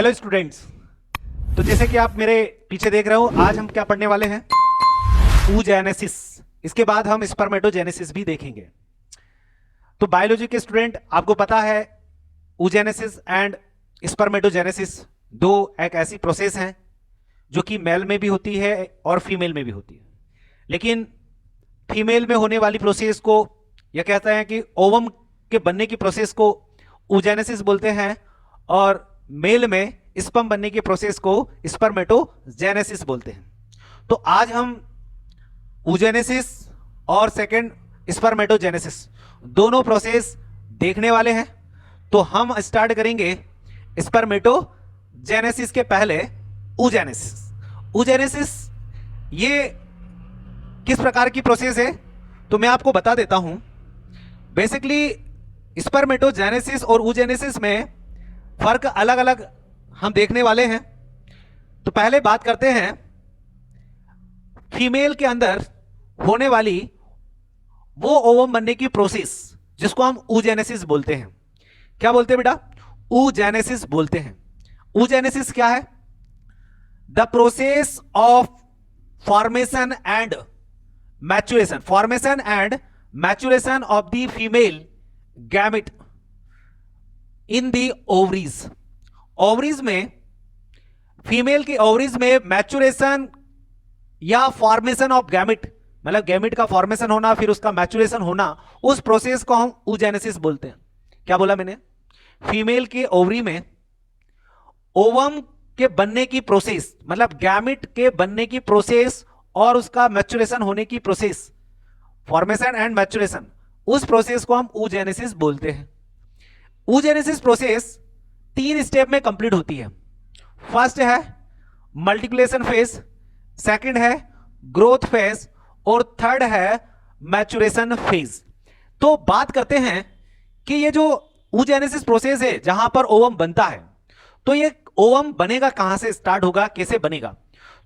Hello students. तो जैसे कि आप मेरे पीछे देख रहे हो, आज हम क्या पढ़ने वाले हैं? oogenesis। इसके बाद हम स्पर्मेटोजेनेसिस भी देखेंगे। तो बायोलॉजी के स्टूडेंट, आपको पता है oogenesis एंड स्पर्मेटोजेनेसिस दो एक ऐसी प्रोसेस हैं जो कि मेल में भी होती है और फीमेल में भी होती है। लेकिन फीमेल में होने वाली प्रोसेस को यह कहते हैं कि ओवम के बनने की प्रोसेस को oogenesis बोलते हैं, और मेल में स्पर्म बनने की प्रोसेस को स्पर्मेटोजेनेसिस बोलते हैं। तो आज हम oogenesis और सेकंड स्पर्मेटोजेनेसिस दोनों प्रोसेस देखने वाले हैं। तो हम स्टार्ट करेंगे स्पर्मेटोजेनेसिस के पहले oogenesis। oogenesis ये किस प्रकार की प्रोसेस है तो मैं आपको बता देता हूं। बेसिकली स्पर्मेटोजेनेसिस और oogenesis में फर्क अलग अलग हम देखने वाले हैं। तो पहले बात करते हैं फीमेल के अंदर होने वाली वो ओवम बनने की प्रोसेस जिसको हम oogenesis बोलते हैं। क्या बोलते हैं बेटा? oogenesis बोलते हैं। oogenesis क्या है? The process of formation and maturation of the female gamete in the ovaries. Ovaries में, फीमेल की ओवरीज में मैचुरेशन या फॉर्मेशन ऑफ गैमेट, मतलब गैमेट का फॉर्मेशन होना फिर उसका मैचुरेशन होना, उस प्रोसेस को हम oogenesis बोलते हैं। क्या बोला मैंने? फीमेल के ओवरी में ओवम के बनने की प्रोसेस, मतलब गैमेट के बनने की प्रोसेस और उसका मैचुरेशन होने की प्रोसेस, फॉर्मेशन एंड मैचुरेशन, उस प्रोसेस को हम oogenesis बोलते हैं। oogenesis प्रोसेस 3 स्टेप में कंप्लीट होती है। फर्स्ट है मल्टीप्लिकेशन फेज, सेकंड है ग्रोथ फेज और थर्ड है मैचुरेशन फेज। तो बात करते हैं कि ये जो oogenesis प्रोसेस है जहां पर ओवम बनता है, तो ये ओवम बनेगा कहां से, स्टार्ट होगा, कैसे बनेगा?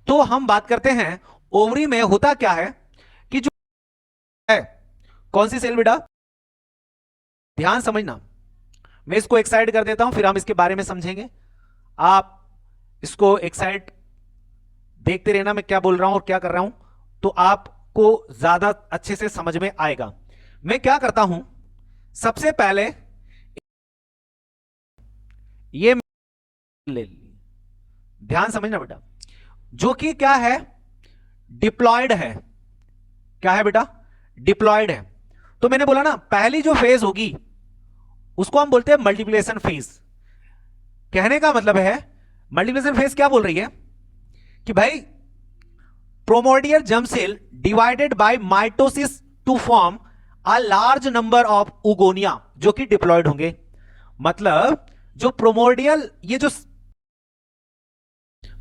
तो हम बात करते हैं ओवरी में होता क्या है कि जो है, कौन सी सेल बेटा? ध्यान समझना, मैं इसको एक साइड कर देता हूं, फिर हम इसके बारे में समझेंगे। आप इसको एक साइड देखते रहना मैं क्या बोल रहा हूं और क्या कर रहा हूं, तो आपको ज्यादा अच्छे से समझ में आएगा। मैं क्या करता हूं, सबसे पहले ये ले ली, ध्यान समझना बेटा, जो कि क्या है, डिप्लॉयड है। क्या है बेटा? डिप्लॉयड है। तो मैंने बोला ना, पहली जो फेज होगी उसको हम बोलते हैं मल्टीप्लिकेशन फेज। कहने का मतलब है मल्टीप्लिकेशन फेज क्या बोल रही है कि भाई primordial germ cell divided by mitosis to form a large number of oogonia, जो कि डिप्लॉयड होंगे। मतलब जो प्रोमोडियल, ये जो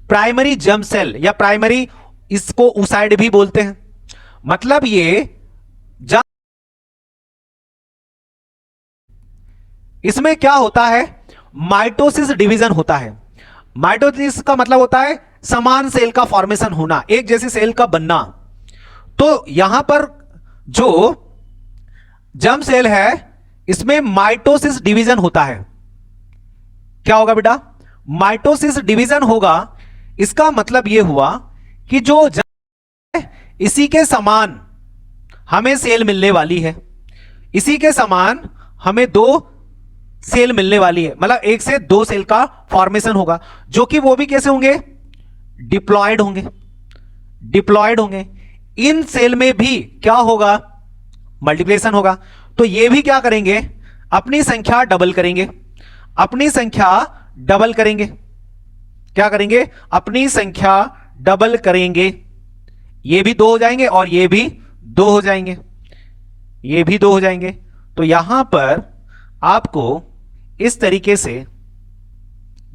प्राइमरी जर्म सेल या प्राइमरी, इसको ओसाइड भी बोलते हैं, मतलब ये इसमें क्या होता है, माइटोसिस डिवीजन होता है। माइटोसिस का मतलब होता है समान सेल का फॉर्मेशन होना, एक जैसे सेल का बनना। तो यहां पर जो जर्म सेल है इसमें माइटोसिस डिवीजन होता है। क्या होगा बेटा? माइटोसिस डिवीजन होगा। इसका मतलब यह हुआ कि जो जर्म है इसी के समान हमें सेल मिलने वाली है, इसी के समान हमें 2 सेल मिलने वाली है, मतलब 1 से 2 सेल का फॉर्मेशन होगा, जो कि वो भी कैसे होंगे? डिप्लॉयड होंगे। डिप्लॉयड होंगे। इन सेल में भी क्या होगा? मल्टीप्लिकेशन होगा। तो ये भी क्या करेंगे? अपनी संख्या डबल करेंगे। अपनी संख्या डबल करेंगे। क्या करेंगे? अपनी संख्या डबल करेंगे। ये भी 2 हो जाएंगे और ये भी 2 हो जाएंगे, ये भी 2 हो जाएंगे। तो यहां पर आपको इस तरीके से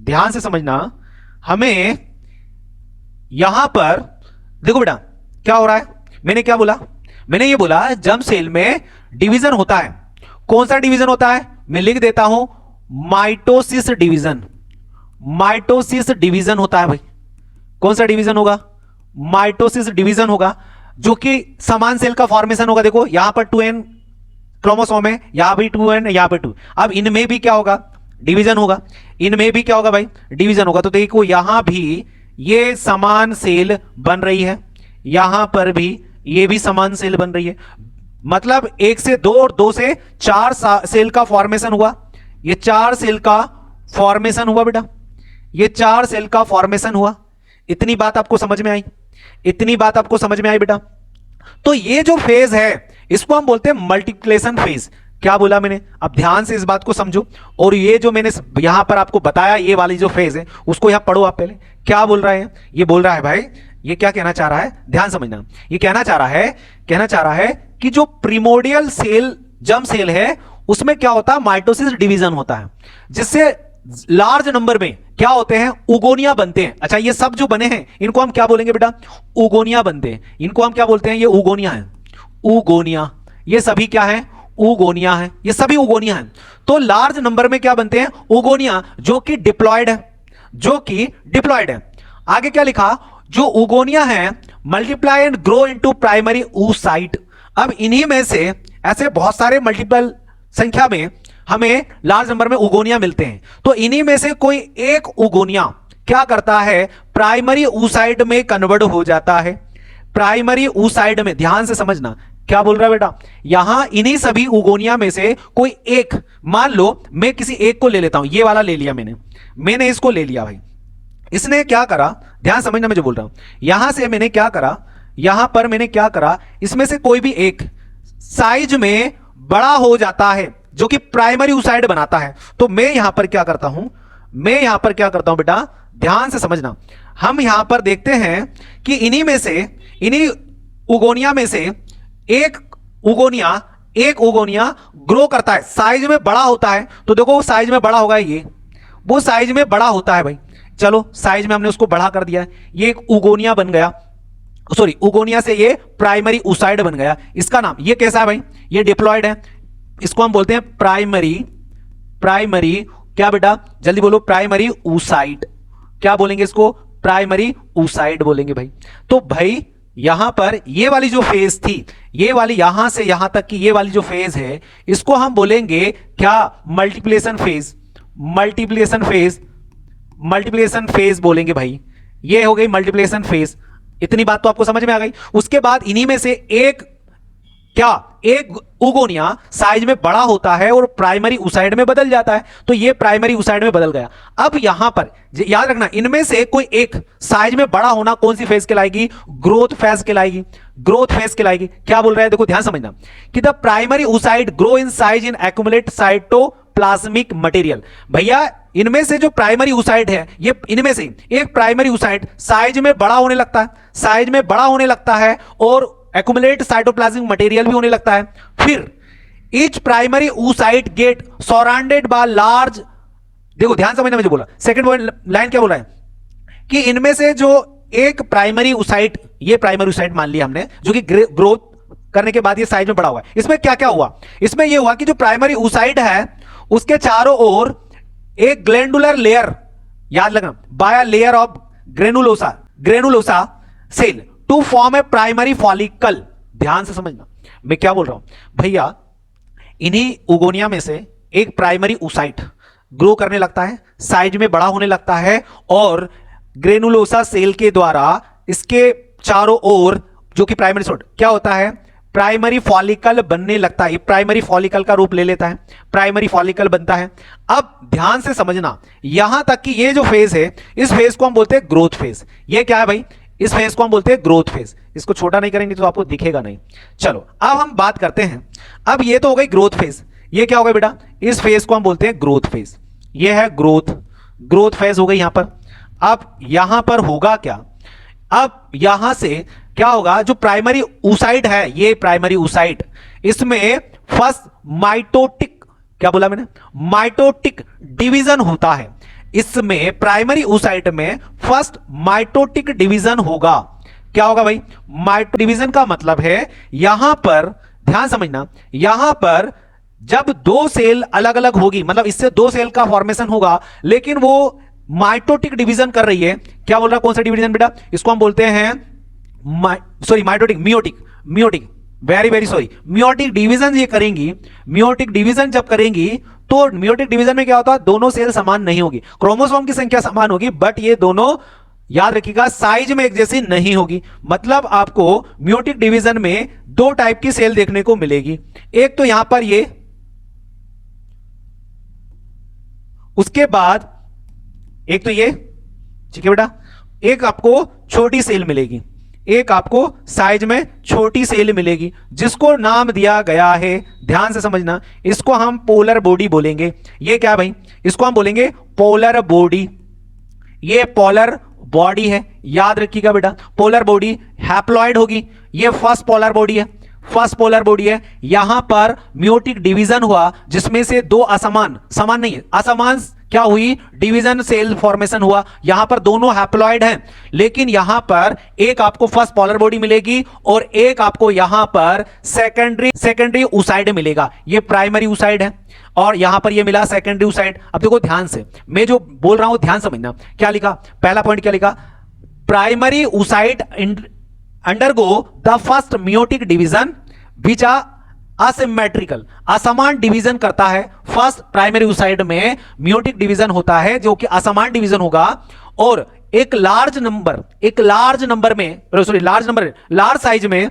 ध्यान से समझना, हमें यहां पर देखो बेटा क्या हो रहा है। मैंने क्या बोला? मैंने ये बोला जर्म सेल में डिवीजन होता है। कौन सा डिवीजन होता है? मैं लिख देता हूं, माइटोसिस डिवीजन। माइटोसिस डिवीजन होता है भाई। कौन सा डिवीजन होगा? माइटोसिस डिवीजन होगा, जो कि समान सेल का फॉर्मेशन होगा। देखो यहां पर 2n क्रोमोसोम है, यहां भी 2n, यहां पे 2। अब इनमें भी क्या होगा? डिवीजन होगा, इनमें भी क्या होगा भाई, डिवीजन होगा। तो देखो यहां भी ये समान सेल बन रही है, यहां पर भी ये भी समान सेल बन रही है, मतलब 1 से 2 और 2 से 4 सेल का फॉर्मेशन हुआ। ये 4 सेल का फॉर्मेशन हुआ बेटा, ये 4 सेल का फॉर्मेशन हुआ। इतनी बात आपको समझ में आई, इतनी बात आपको समझ में आई बेटा। तो ये जो फेज है इसको हम बोलते हैं मल्टीप्लिकेशन फेज। क्या बोला मैंने, अब ध्यान से इस बात को समझो। और ये जो मैंने यहां पर आपको बताया, ये वाली जो फेज है उसको यहां पढ़ो आप पहले। क्या बोल रहा है, ये बोल रहा है भाई, ये क्या कहना चाह रहा है, ध्यान समझना। ये कहना चाह रहा है कि जो प्रिमोडियल सेल जर्म सेल है उसमें क्या होता है, माइटोसिस डिवीजन होता है, जिससे लार्ज नंबर में क्या होते हैं, उगोनिया बनते हैं। अच्छा, ये सब जो बने हैं इनको हम क्या बोलेंगे बेटा, उगोनिया बनते हैं। इनको हम क्या बोलते हैं, ये उगोनिया है, उगोनिया। ये सभी क्या है, उगोनिया है, ये सभी उगोनिया है। तो लार्ज नंबर में क्या बनते हैं, उगोनिया, जो कि डिप्लॉयड है, जो कि डिप्लॉयड है। आगे क्या लिखा, जो उगोनिया है multiply and grow into primary oocyte। अब इन्हीं में से ऐसे बहुत सारे मल्टीपल संख्या में हमें लार्ज नंबर में उगोनिया मिलते हैं। तो इन्हीं में से कोई एक उगोनिया क्या करता है, प्राइमरी oocyte में कन्वर्ट हो जाता है। प्राइमरी oocyte में, ध्यान से समझना क्या बोल रहा है बेटा, यहां इन्हीं सभी उगोनिया में से कोई एक, मान लो मैं किसी एक को ले लेता हूं, ये वाला ले लिया मैंने इसको ले लिया भाई। इसने क्या करा, ध्यान समझना मैं जो बोल रहा हूं, यहां से मैंने क्या करा, यहां पर मैंने क्या करा, इसमें से कोई भी एक साइज में बड़ा हो जाता है जो कि प्राइमरी oocyte बनाता है। तो मैं यहां पर क्या करता हूं, मैं यहां पर क्या करता हूं बेटा, ध्यान से समझना। हम यहां पर देखते हैं कि इन्हीं में से, इन्हीं उगोनिया में से एक उगोनिया ग्रो करता है, साइज में बड़ा होता है। तो देखो वो साइज में बड़ा होगा, ये वो साइज में बड़ा होता है भाई। चलो साइज में हमने उसको बड़ा कर दिया, ये एक उगोनिया बन गया, सॉरी उगोनिया से ये प्राइमरी oocyte बन गया। इसका नाम ये कैसा है भाई, ये डिप्लॉयड है, इसको हम बोलते हैं प्राइमरी क्या बेटा, जल्दी बोलो, प्राइमरी oocyte। क्या बोलेंगे इसको, प्राइमरी oocyte बोलेंगे भाई। तो भाई यहां पर ये वाली जो फेज थी, ये वाली यहां से यहां तक की ये वाली जो फेज है, इसको हम बोलेंगे क्या, मल्टीप्लिकेशन फेज बोलेंगे भाई। ये हो गई मल्टीप्लिकेशन फेज। इतनी बात तो आपको समझ में आ गई। उसके बाद इन्हीं में से एक क्या, एक उगोनिया साइज में बड़ा होता है और प्राइमरी oocyte में बदल जाता है। तो ये प्राइमरी oocyte में बदल गया। अब यहां पर याद रखना, इनमें से कोई एक साइज में बड़ा होना कौन सी फेज कहलाएगी, ग्रोथ फेज कहलाएगी, ग्रोथ फेज कहलाएगी। क्या बोल रहा है, देखो ध्यान समझना कि the primary oocyte grow in size in accumulate cytoplasmic material. भैया इनमें से जो प्राइमरी oocyte है, ये इनमें से एक प्राइमरी oocyte साइज में बड़ा होने लगता है, साइज में बड़ा होने लगता है और एक्यूमुलेट साइटोप्लाज्मिक मटेरियल भी होने लगता है। फिर each primary oocyte get surrounded by large, देखो ध्यान समझना मैं जो बोला, सेकंड लाइन क्या बोला है कि इनमें से जो एक प्राइमरी oocyte, ये प्राइमरी oocyte मान लिया हमने, जो कि ग्रोथ करने के बाद ये साइज में बड़ा हुआ है। इसमें क्या क्या हुआ, इसमें ये हुआ कि जो प्राइमरी oocyte है उसके चारों ओर एक ग्लैंडुलर लेयर, याद रखना, by layer of granulosa cell to form a primary follicle. ध्यान से समझना मैं क्या बोल रहा हूं भैया, इन्हीं उगोनिया में से एक प्राइमरी oocyte ग्रो करने लगता है, साइज में बड़ा होने लगता है और ग्रेनुलोसा सेल के द्वारा इसके चारों ओर जो कि प्राइमरी सोट क्या होता है, प्राइमरी फॉलिकल बनने लगता है। प्राइमरी फॉलिकल का रूप ले लेता है, प्राइमरी फॉलिकल बनता है। अब ध्यान से समझना, यहां तक कि ये जो फेज है, इस फेज को हम बोलते हैं ग्रोथ फेज। ये क्या है भाई, इस फेज को हम बोलते हैं ग्रोथ फेज। इसको छोटा नहीं करेंगे तो आपको दिखेगा नहीं। चलो अब हम बात करते हैं, अब ये तो हो गई ग्रोथ फेज, ये क्या हो गया बेटा, इस फेज को हम बोलते हैं ग्रोथ फेज। ये है ग्रोथ फेज हो गई यहां पर। अब यहां पर होगा क्या, अब यहां से क्या होगा, जो प्राइमरी oocyte है, ये प्राइमरी oocyte, इसमें फर्स्ट माइटोटिक, क्या बोला मैंने, माइटोटिक डिवीजन होता है। इसमें प्राइमरी oocyte में फर्स्ट माइटोटिक डिवीजन होगा। क्या होगा भाई, माइटो डिवीजन का मतलब है यहां पर ध्यान समझना, यहां पर जब दो सेल अलग अलग होगी, मतलब इससे दो सेल का फॉर्मेशन होगा, लेकिन वो माइटोटिक डिवीजन कर रही है। क्या बोल रहा है, कौन सा डिवीजन बेटा, इसको हम बोलते हैं meiotic, very very sorry, meiotic division ये करेंगी। मियोटिक डिवीजन जब करेंगी तो मियोटिक डिवीजन में क्या होता है, दोनों सेल समान नहीं होगी, क्रोमोसोम की संख्या समान होगी, बट ये दोनों याद रखिएगा साइज में एक जैसी नहीं होगी। मतलब आपको मियोटिक डिवीजन में दो टाइप की सेल देखने को मिलेगी, एक तो यहां पर ये, उसके बाद एक तो ये, ठीक है बेटा, एक आपको छोटी सेल मिलेगी, एक आपको साइज में छोटी सेल मिलेगी, जिसको नाम दिया गया है, ध्यान से समझना, इसको हम पोलर बॉडी बोलेंगे। ये क्या भाई, इसको हम बोलेंगे पोलर बॉडी, ये पोलर बॉडी है, याद रखिएगा बेटा। पोलर बॉडी हैप्लॉइड होगी, ये फर्स्ट पोलर बॉडी है, फर्स्ट पोलर बॉडी है। यहां पर मियोटिक डिवीजन हुआ जिसमें से दो असमान, समान नहीं है, असमान क्या हुई, डिवीजन सेल फॉर्मेशन हुआ। यहां पर दोनों हैप्लॉइड हैं, लेकिन यहां पर एक आपको फर्स्ट पोलर बॉडी मिलेगी और एक आपको यहां पर सेकेंडरी ऊसाइड मिलेगा। ये प्राइमरी ऊसाइड है और यहां पर ये मिला सेकेंडरी ऊसाइड। अब देखो ध्यान से, मैं जो बोल रहा हूं ध्यान समझना, क्या लिखा, पहला पॉइंट क्या लिखा, primary oocyte undergo the first meiotic division which are asymmetrical, असमान डिवीजन करता है। फर्स्ट प्राइमरी ऊसाइड में मियोटिक डिवीजन होता है जो कि असमान डिवीजन होगा, और एक लार्ज नंबर में, सॉरी लार्ज साइज में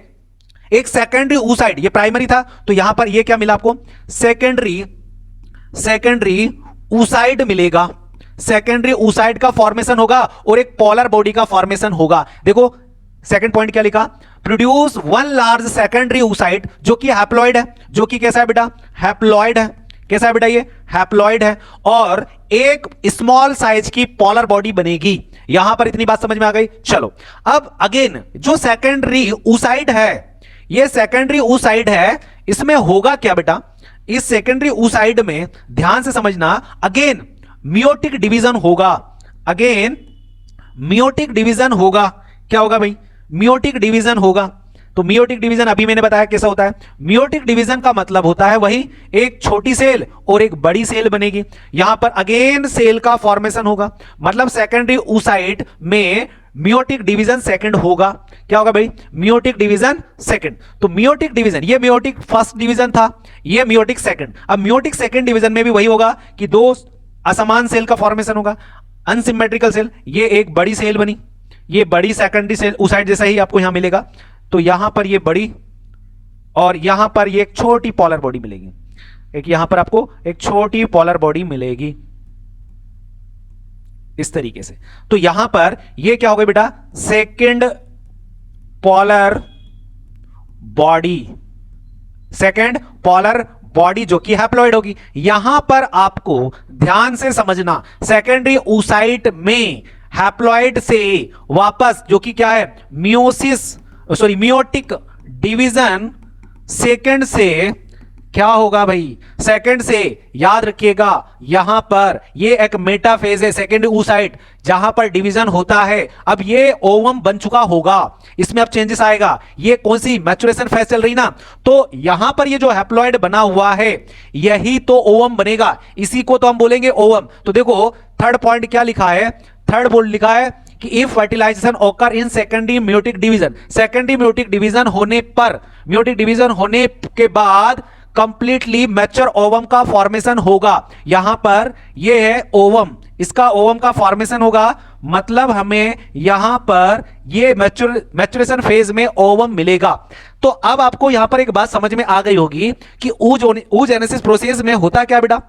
एक सेकेंडरी ऊसाइड, ये प्राइमरी था तो यहां पर ये क्या मिला आपको, सेकेंडरी ऊसाइड मिलेगा, सेकेंडरी ऊसाइड का फॉर्मेशन होगा और एक पोलर बॉडी का फॉर्मेशन होगा। देखो सेकंड पॉइंट क्या लिखा, produce one large secondary oocyte जो कि हैप्लॉइड है, जो कि कैसा है बेटा, हैप्लॉइड है, कैसा है बेटा, ये हैप्लॉइड है, और एक स्मॉल साइज की पोलर बॉडी बनेगी। यहां पर इतनी बात समझ में आ गई। चलो अब अगेन जो सेकेंडरी ऊसाइड है, ये सेकेंडरी ऊसाइड है, इसमें होगा क्या बेटा, इस सेकेंडरी ऊसाइड में ध्यान से समझना, अगेन मियोटिक डिवीजन होगा, अगेन मियोटिक डिवीजन होगा। क्या होगा भाई, मियोटिक डिवीजन होगा। तो मियोटिक डिवीजन अभी मैंने बताया कैसा होता है, मियोटिक डिवीजन का मतलब होता है वही, एक छोटी सेल और एक बड़ी सेल बनेगी। यहां पर अगेन सेल का फॉर्मेशन होगा, मतलब सेकेंडरी ऊसाइड में मियोटिक डिवीजन सेकंड होगा। क्या होगा भाई, मियोटिक डिवीजन सेकंड। तो मियोटिक डिवीजन, ये मियोटिक फर्स्ट डिवीजन था, ये मियोटिक सेकंड। अब मियोटिक सेकंड डिवीजन में भी वही होगा कि दो असमान सेल का फॉर्मेशन होगा, अनसिमेट्रिकल सेल। ये एक बड़ी सेल बनी, ये बड़ी सेकेंडरी सेल ऊसाइड जैसा ही आपको यहां मिलेगा, तो यहां पर ये बड़ी और यहां पर ये एक छोटी पोलर बॉडी मिलेगी, एक यहां पर आपको एक छोटी पोलर बॉडी मिलेगी इस तरीके से। तो यहां पर ये क्या होगा बेटा, second polar body, second polar body जो कि हैप्लॉइड होगी। यहां पर आपको ध्यान से समझना, सेकेंडरी ऊसाइड में हैप्लॉइड से वापस जो कि क्या है, मियोटिक डिवीजन सेकंड से क्या होगा भाई, सेकंड से याद रखिएगा, यहां पर ये एक मेटाफेज है, सेकेंडरी ऊसाइड जहां पर डिवीजन होता है। अब ये ओवम बन चुका होगा, इसमें अब चेंजेस आएगा। ये कौन सी मैचुरेशन फेज चल रही ना, तो यहां पर ये जो हैप्लॉइड बना हुआ है यही तो ओवम बनेगा, इसी को तो हम बोलेंगे ओवम। तो देखो थर्ड पॉइंट क्या लिखा है, थर्ड बोल्ड लिखा है कि इफ फर्टिलाइजेशन ओकर in secondary meiotic division, secondary meiotic division होने पर, मियोटिक डिवीजन होने के बाद कंप्लीटली मैच्योर ओवम का फॉर्मेशन होगा। यहां पर ये है ओवम, इसका ओवम का फॉर्मेशन होगा, मतलब हमें यहां पर ये मैच्योरेशन फेज में ओवम मिलेगा। तो अब आपको यहां पर एक बात समझ में आ गई होगी कि oogenesis प्रोसेस में होता क्या बेटा,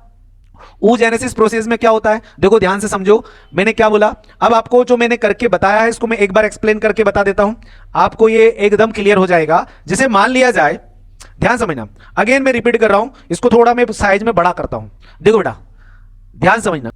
oogenesis प्रोसेस में क्या होता है। देखो ध्यान से समझो, मैंने क्या बोला, अब आपको जो मैंने करके बताया है इसको मैं एक बार एक्सप्लेन करके बता देता हूं, आपको ये एकदम क्लियर हो जाएगा। जैसे मान लिया जाए, ध्यान समझना, अगेन मैं रिपीट कर रहा हूं, इसको थोड़ा मैं साइज में बड़ा करता हूं। देखो बेटा ध्यान समझना,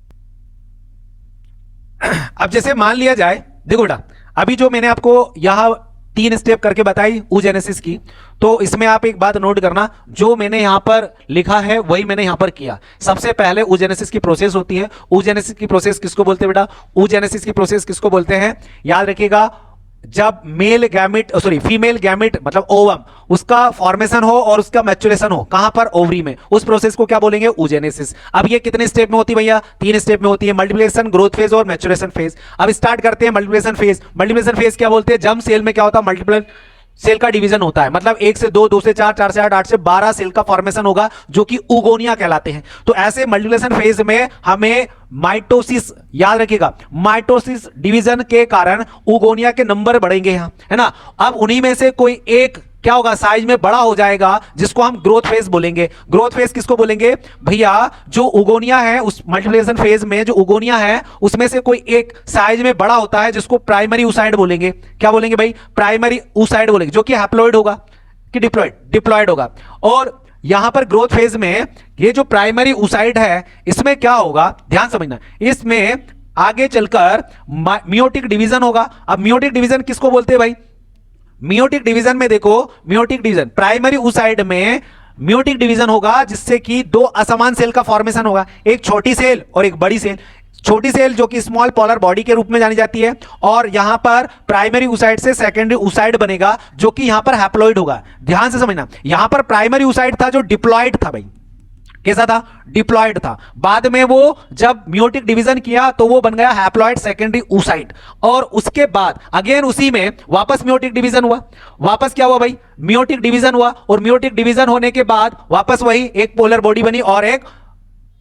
अब जैसे मान लिया जाए, देखो बेटा अभी जो मैंने आपको यहां 3 स्टेप करके बताई oogenesis की, तो इसमें आप एक बात नोट करना, जो मैंने यहां पर लिखा है वही मैंने यहां पर किया। सबसे पहले oogenesis की प्रोसेस होती है। oogenesis की प्रोसेस किसको बोलते हैं बेटा, oogenesis की प्रोसेस किसको बोलते हैं, याद रखिएगा, जब फीमेल गैमेट मतलब ओवम उसका फॉर्मेशन हो और उसका मैच्योरेशन हो, कहां पर, ओवरी में, उस प्रोसेस को क्या बोलेंगे, oogenesis। अब ये कितने स्टेप में होती है भैया, 3 स्टेप में होती है, मल्टीप्लिकेशन, ग्रोथ फेज और मैच्योरेशन फेज। अब स्टार्ट करते हैं मल्टीप्लिकेशन फेज। मल्टीप्लिकेशन फेज क्या बोलते हैं, जब सेल में क्या होता है, सेल का डिवीजन होता है, मतलब 1 से 2, 2 से 4, 4 से 8, 8 से 12 सेल का फॉर्मेशन होगा जो कि उगोनिया कहलाते हैं। तो ऐसे मल्टीप्लिकेशन फेज में हमें माइटोसिस, याद रखिएगा, माइटोसिस डिवीजन के कारण उगोनिया के नंबर बढ़ेंगे यहां, है ना। अब उन्हीं में से कोई एक क्या होगा, साइज में बड़ा हो जाएगा, जिसको हम ग्रोथ फेज बोलेंगे। ग्रोथ फेज किसको बोलेंगे भैया, जो उगोनिया है उस मल्टीप्लिकेशन फेज में जो उगोनिया है उसमें से कोई एक साइज में बड़ा होता है, जिसको प्राइमरी oocyte बोलेंगे। क्या बोलेंगे भाई, प्राइमरी oocyte बोलेंगे, जो कि हैप्लॉइड होगा कि डिप्लॉइड होगा। और यहां पर ग्रोथ फेज में ये जो प्राइमरी oocyte है इसमें क्या होगा, ध्यान समझना, इसमें आगे चलकर मियोटिक डिवीजन होगा। अब मियोटिक डिवीजन किसको बोलते हैं भाई, मियोटिक डिवीजन में देखो, मियोटिक डिवीजन प्राइमरी oocyte में मियोटिक डिवीजन होगा, जिससे कि दो असमान सेल का फॉर्मेशन होगा, एक छोटी सेल और एक बड़ी सेल। छोटी सेल जो कि स्मॉल पोलर बॉडी के रूप में जानी जाती है, और यहां पर प्राइमरी oocyte से सेकेंडरी oocyte बनेगा जो कि यहां पर हैप्लॉइड होगा। ध्यान से समझना, यहां पर प्राइमरी oocyte था जो डिप्लॉइड था भाई, कैसा था, डिप्लॉइड था। बाद में वो जब मियोटिक डिवीजन किया तो वो बन गया हैप्लॉइड सेकेंडरी oocyte, और उसके बाद अगेन उसी में वापस मियोटिक डिवीजन हुआ। वापस क्या हुआ भाई, मियोटिक डिवीजन हुआ, और मियोटिक डिवीजन होने के बाद वापस वही एक पोलर बॉडी बनी और एक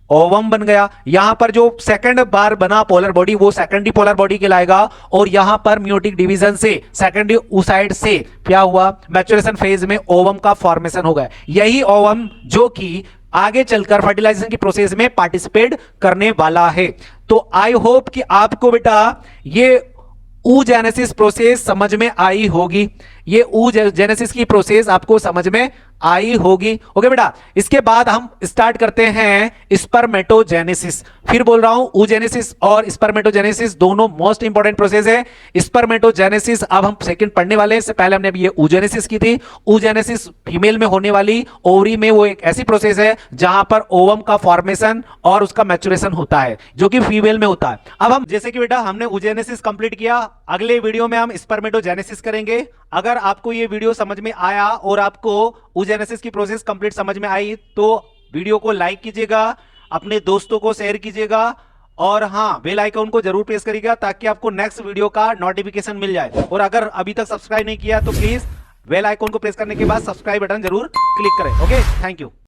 ओवम बन गया। यहां पर जो सेकंड बार बना पोलर बॉडी वो सेकेंडरी पोलर बॉडी कहलाएगा, और यहां पर मियोटिक डिवीजन से सेकेंडरी oocyte से क्या हुआ, मैच्योरेशन फेज में ओवम का फॉर्मेशन हो गया। यही ओवम जो कि आगे चलकर फर्टिलाइजेशन की प्रोसेस में पार्टिसिपेट करने वाला है। तो आई होप कि आपको बेटा ये oogenesis प्रोसेस समझ में आई होगी, ये oogenesis की प्रोसेस आपको समझ में आई होगी। ओके बेटा, इसके बाद हम स्टार्ट करते हैं स्पर्मेटोजेनेसिस। फिर बोल रहा हूं, oogenesis और स्पर्मेटोजेनेसिस दोनों मोस्ट इंपॉर्टेंट प्रोसेस है। स्पर्मेटोजेनेसिस अब हम सेकंड पढ़ने वाले हैं, इससे पहले हमने अभी ये oogenesis की थी। oogenesis फीमेल में होने वाली ओवरी में वो एक ऐसी प्रोसेस है जहां पर ओवम का फॉर्मेशन और उसका मैच्योरेशन होता है, जो कि फीमेल में होता है। अब हम जैसे कि बेटा हमने oogenesis कंप्लीट किया, अगले वीडियो में हम स्पर्मेटोजेनेसिस करेंगे। अगर आपको ये वीडियो समझ में आया और आपको oogenesis की प्रोसेस कंप्लीट समझ में आई तो वीडियो को लाइक कीजिएगा, अपने दोस्तों को शेयर कीजिएगा, और हां बेल आइकन को जरूर प्रेस करिएगा ताकि आपको नेक्स्ट वीडियो का नोटिफिकेशन मिल जाए। और अगर अभी तक सब्सक्राइब नहीं किया तो प्लीज बेल आइकन को प्रेस करने के बाद सब्सक्राइब बटन जरूर क्लिक करें। Okay, thank you.